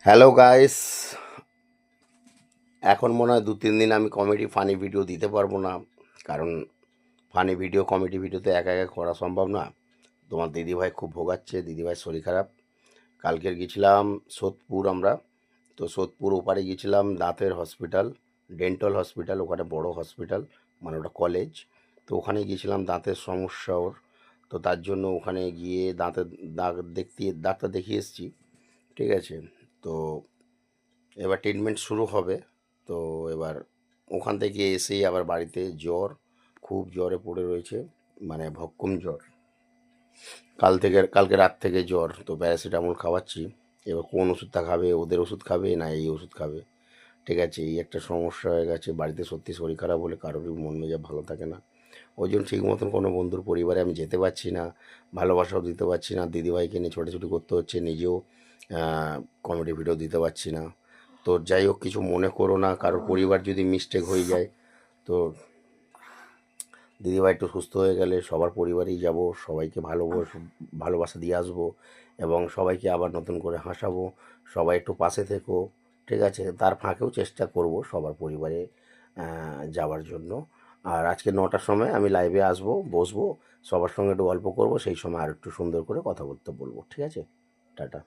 Hello guys, এখন মনে হয় 2-3 দিন আমি কমেডি ফানি ভিডিও দিতে পারবো না। কারণ ফানি ভিডিও কমেডি ভিডিওতে একা একা করা সম্ভব না। তোমার দিদিভাই খুব ভোগাচ্ছে, দিদিভাইয়ের শরীর খারাপ। কালকের গেছিলাম সোদপুর আমরা। তো সোদপুর ওপারে গেছিলাম দাঁতের হসপিটাল, ডেন্টাল হসপিটাল, ওখানে বড় হসপিটাল, মানে ওটা কলেজ। তো ওখানে গিয়েছিলাম দাঁতের সমস্যা ওর। তো তার জন্য ওখানে গিয়ে দাঁতের ডাক্তার দেখিয়ে এসেছি। ঠিক আছে। তো এবার ট্রিটমেন্ট শুরু হবে। তো এবার ওখান থেকে এসেই আবার বাড়িতে জ্বর, খুব জ্বরে পড়ে রয়েছে, মানে ভক্কম জ্বর। কালকে রাত থেকে জ্বর, তো প্যারাসিটামল খাওয়াচ্ছি। এবার কোন ওষুধটা খাবে, ওদের ওষুধ খাবে না এই ওষুধ খাবে। ঠিক আছে, এই একটা সমস্যা হয়ে গেছে। বাড়িতে সত্যি শরীর খারাপ হলে কারোরই মন মেজাজ ভালো থাকে না। ওই জন্য ঠিক মতন কোনো বন্ধুর পরিবারে আমি যেতে পারছি না, ভালোবাসাও দিতে পারছি না। দিদিভাইকে নিয়ে ছোটাছুটি করতে হচ্ছে, নিজেও কমেডি ভিডিও দিতে পারছি না। তো যাই হোক, কিছু মনে করো না, কারোর পরিবার যদি মিস্টেক হয়ে যায়। তো দিদিভাই একটু সুস্থ হয়ে গেলে সবার পরিবারেই যাব, সবাইকে ভালোবাসা দিয়ে আসবো, এবং সবাইকে আবার নতুন করে হাসাবো। সবাই একটু পাশে থেকো। ঠিক আছে, তার ফাঁকেও চেষ্টা করব সবার পরিবারে যাওয়ার জন্য। আর আজকে 9টার সময় আমি লাইভে আসবো, বসবো, সবার সঙ্গে একটু গল্প করব, সেই সময় আর একটু সুন্দর করে কথা বলতে বলবো। ঠিক আছে, টাটা।